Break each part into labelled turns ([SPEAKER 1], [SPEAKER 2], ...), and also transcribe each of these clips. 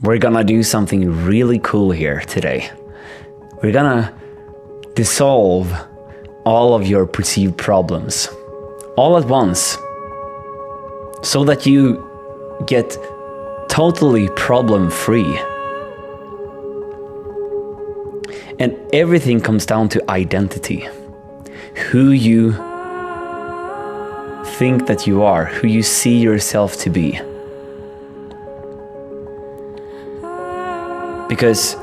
[SPEAKER 1] we're gonna do something really cool here today. We're gonna dissolve all of your perceived problems all at once, so that you get totally problem-free. And everything comes down to identity. Who you think that you are, who you see yourself to be. Because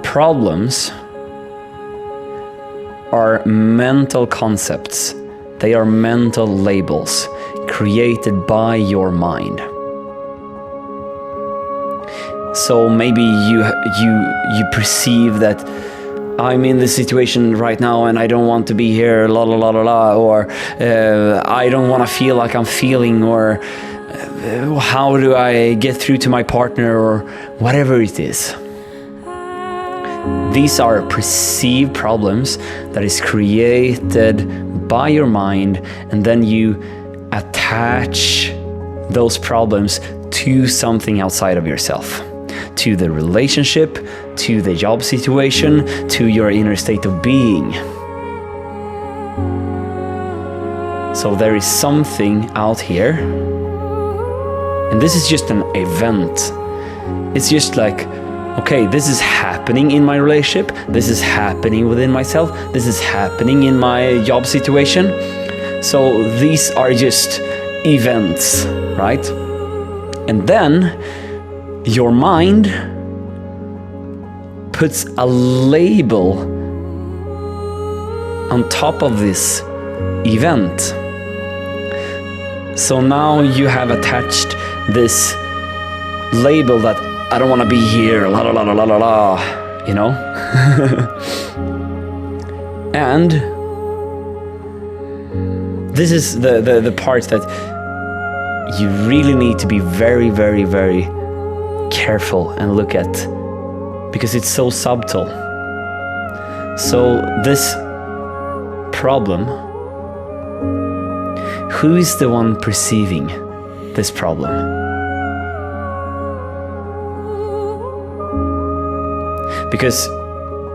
[SPEAKER 1] problems are mental concepts. They are mental labels created by your mind. So maybe you perceive that I'm in this situation right now and I don't want to be here, la la la la la, or I don't want to feel like I'm feeling, or how do I get through to my partner, or whatever it is. These are perceived problems that is created by your mind, and then you attach those problems to something outside of yourself. To the relationship, to the job situation, to your inner state of being. So there is something out here, and this is just an event. It's just like, okay, this is happening in my relationship, this is happening within myself, this is happening in my job situation. So these are just events, right? And then your mind puts a label on top of this event. So now you have attached this label that I don't want to be here, la la la la la la, you know? And this is the part that you really need to be very, very, very careful and look at, because it's so subtle. So this problem, who is the one perceiving this problem? Because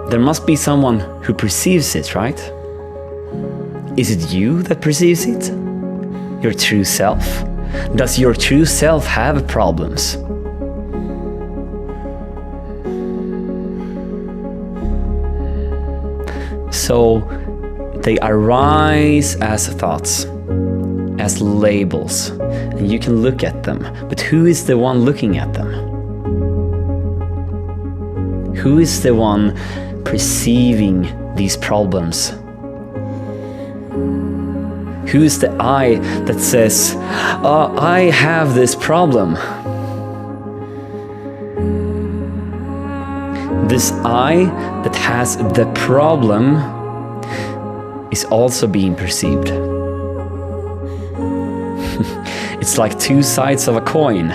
[SPEAKER 1] there must be someone who perceives it, right? Is it you that perceives it? Your true self? Does your true self have problems? So they arise as thoughts, as labels, and you can look at them. But who is the one looking at them? Who is the one perceiving these problems? Who is the I that says, I have this problem? This I that has the problem is also being perceived. It's like two sides of a coin.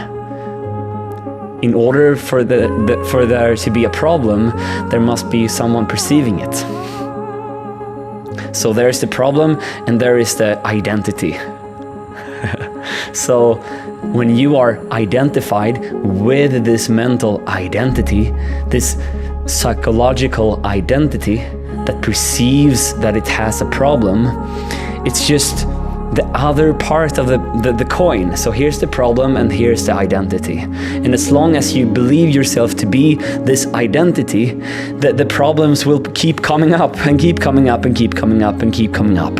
[SPEAKER 1] In order for there to be a problem, there must be someone perceiving it. So there's the problem and there is the identity. So when you are identified with this mental identity, this psychological identity that perceives that it has a problem, it's just the other part of the coin. So here's the problem and here's the identity. And as long as you believe yourself to be this identity, the problems will keep coming up and keep coming up and keep coming up and keep coming up.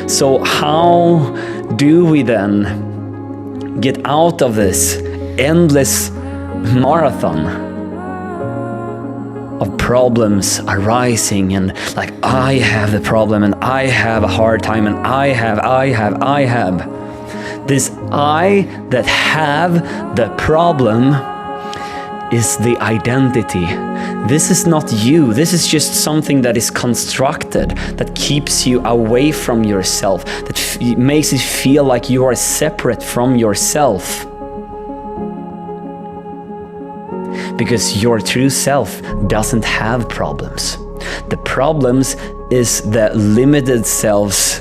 [SPEAKER 1] So how do we then get out of this endless marathon of problems arising, and like, I have the problem and I have a hard time and I have. This I that have the problem is the identity. This is not you. This is just something that is constructed, that keeps you away from yourself, that makes it feel like you are separate from yourself. Because your true self doesn't have problems. The problems is the limited selves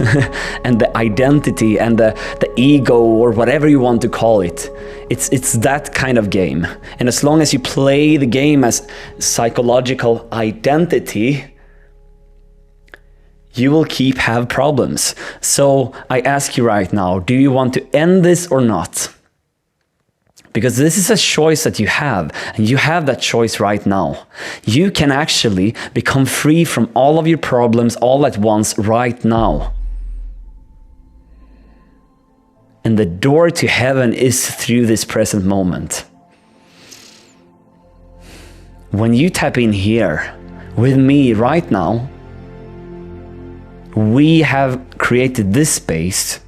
[SPEAKER 1] and the identity and the ego, or whatever you want to call it. It's that kind of game. And as long as you play the game as psychological identity, you will keep have problems. So I ask you right now, do you want to end this or not? Because this is a choice that you have, and you have that choice right now. You can actually become free from all of your problems all at once right now. And the door to heaven is through this present moment. When you tap in here with me right now, we have created this space.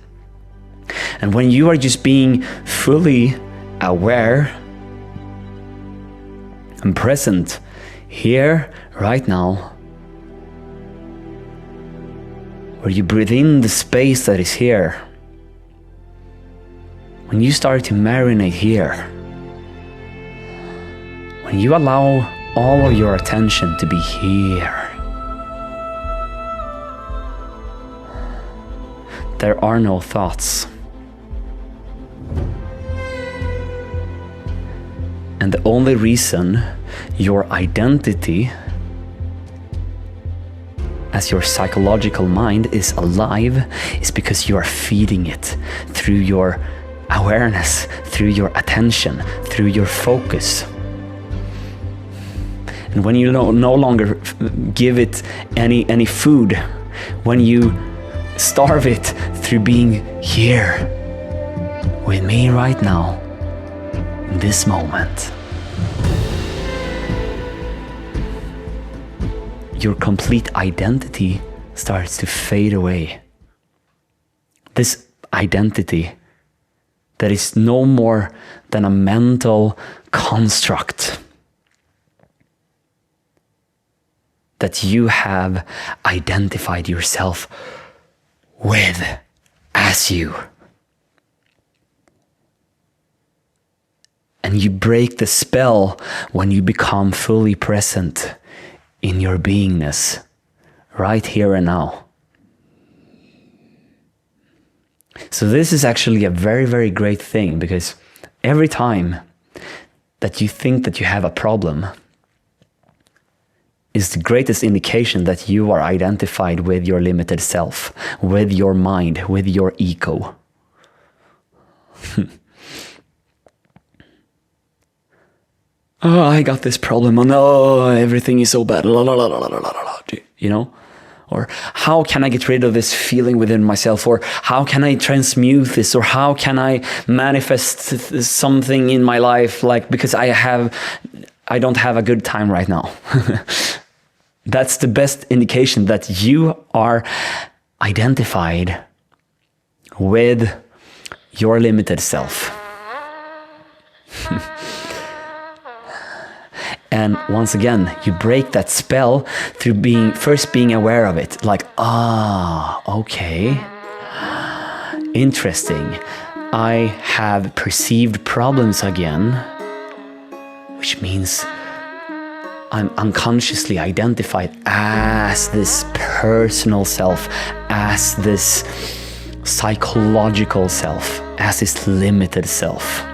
[SPEAKER 1] And when you are just being fully aware and present here right now, where you breathe in the space that is here, when you start to marinate here, when you allow all of your attention to be here, there are no thoughts. And the only reason your identity as your psychological mind is alive is because you are feeding it through your awareness, through your attention, through your focus. And when you no longer give it any food, when you starve it through being here with me right now, in this moment, your complete identity starts to fade away. This identity that is no more than a mental construct that you have identified yourself with as you. And you break the spell when you become fully present in your beingness, right here and now. So this is actually a very, very great thing, because every time that you think that you have a problem is the greatest indication that you are identified with your limited self, with your mind, with your ego. Oh, I got this problem. Oh no, everything is so bad. You know? Or how can I get rid of this feeling within myself? Or how can I transmute this? Or how can I manifest something in my life? Like, because I don't have a good time right now. That's the best indication that you are identified with your limited self. And once again, you break that spell through first being aware of it. Like, okay. Interesting. I have perceived problems again, which means I'm unconsciously identified as this personal self, as this psychological self, as this limited self.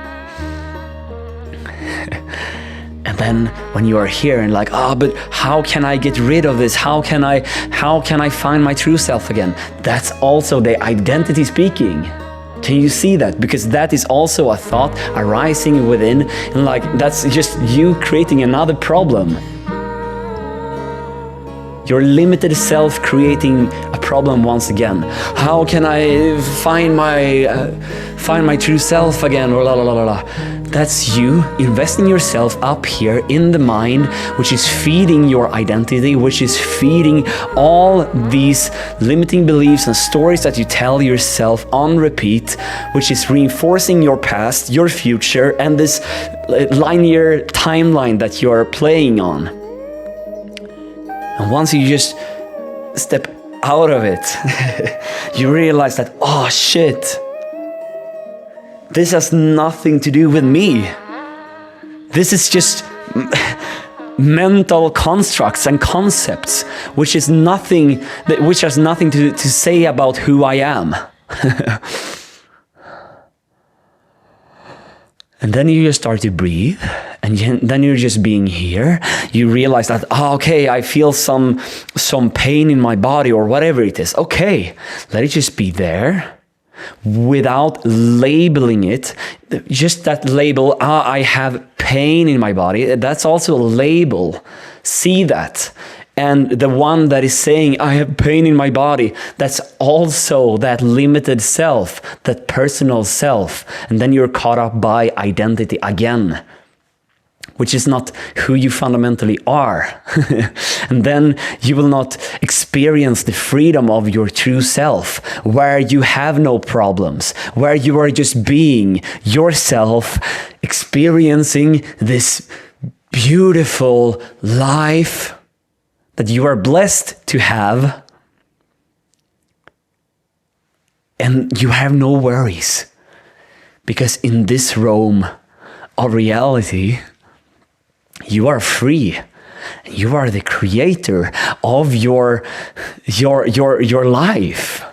[SPEAKER 1] And then when you are here and like, but how can I get rid of this? How can I find my true self again? That's also the identity speaking. Can you see that? Because that is also a thought arising within, and like that's just you creating another problem. Your limited self creating a problem once again. How can I find my true self again? Or la la la la la. That's you investing yourself up here in the mind, which is feeding your identity, which is feeding all these limiting beliefs and stories that you tell yourself on repeat, which is reinforcing your past, your future, and this linear timeline that you're playing on. And once you just step out of it, you realize that, oh shit, this has nothing to do with me. This is just mental constructs and concepts, which has nothing to say about who I am. And then you just start to breathe, and then you're just being here. You realize that, okay, I feel some pain in my body or whatever it is. Okay, let it just be there without labeling it. Just that label, I have pain in my body. That's also a label. See that. And the one that is saying, I have pain in my body, that's also that limited self, that personal self. And then you're caught up by identity again, which is not who you fundamentally are. And then you will not experience the freedom of your true self, where you have no problems, where you are just being yourself, experiencing this beautiful life that you are blessed to have, and you have no worries, because in this realm of reality, you are free. You are the creator of your life.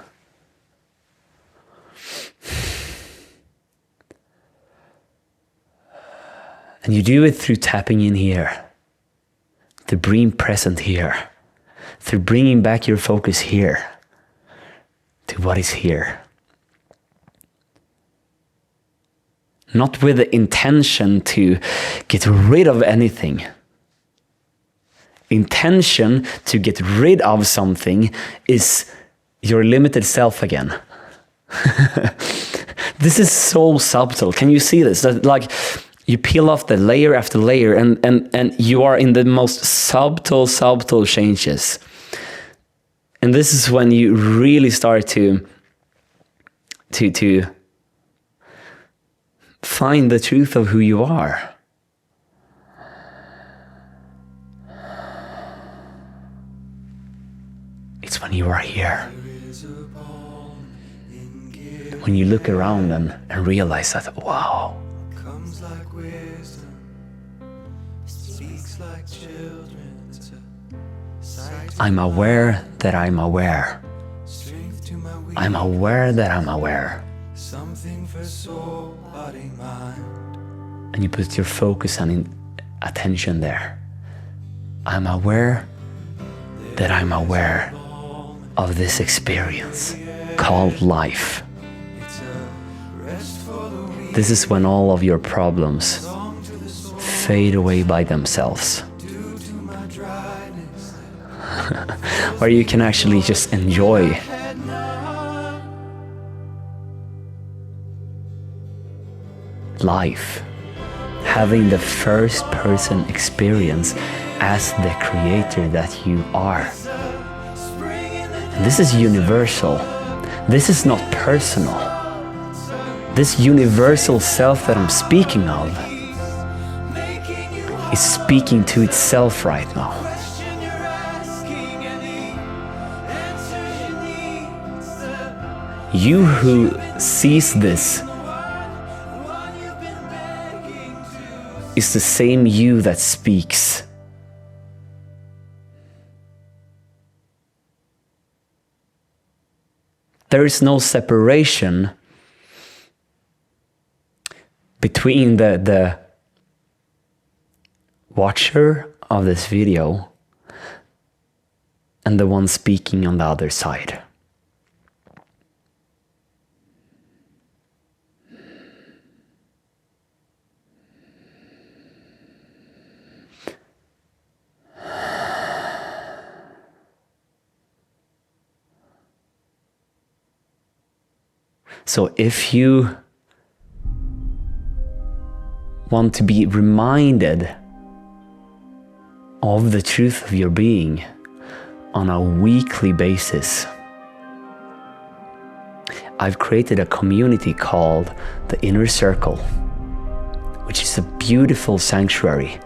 [SPEAKER 1] And you do it through tapping in here, to being present here, through bringing back your focus here, to what is here. Not with the intention to get rid of anything. Intention to get rid of something is your limited self again. This is so subtle. Can you see this? That, like, you peel off the layer after layer, and you are in the most subtle changes. And this is when you really start to find the truth of who you are. It's when you are here. When you look around and realize that, wow, I'm aware that I'm aware. I'm aware that I'm aware. And you put your focus and attention there. I'm aware that I'm aware of this experience called life. This is when all of your problems fade away by themselves. Where you can actually just enjoy life, having the first person experience as the creator that you are. And this is universal. This is not personal. This universal self that I'm speaking of is speaking to itself right now. You who sees this is the same you that speaks. There is no separation between the watcher of this video and the one speaking on the other side. So if you want to be reminded of the truth of your being on a weekly basis, I've created a community called the Inner Circle, which is a beautiful sanctuary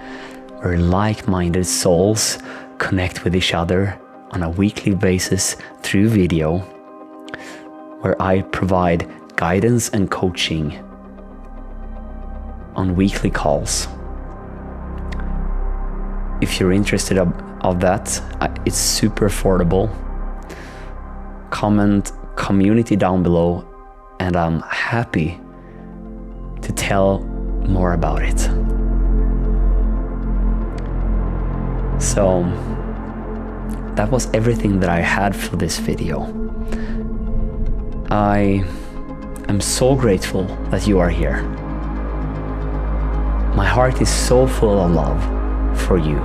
[SPEAKER 1] where like-minded souls connect with each other on a weekly basis through video, where I provide guidance and coaching on weekly calls. if you're interested of that, it's super affordable. Comment community down below, and I'm happy to tell more about it. So that was everything that I had for this video. I am so grateful that you are here. My heart is so full of love for you.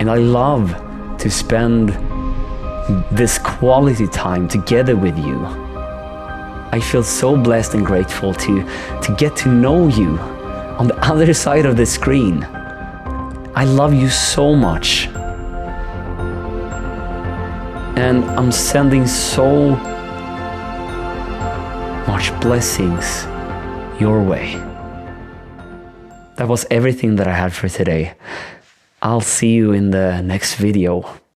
[SPEAKER 1] And I love to spend this quality time together with you. I feel so blessed and grateful to get to know you on the other side of the screen. I love you so much. And I'm sending so much blessings your way. That was everything that I had for today. I'll see you in the next video.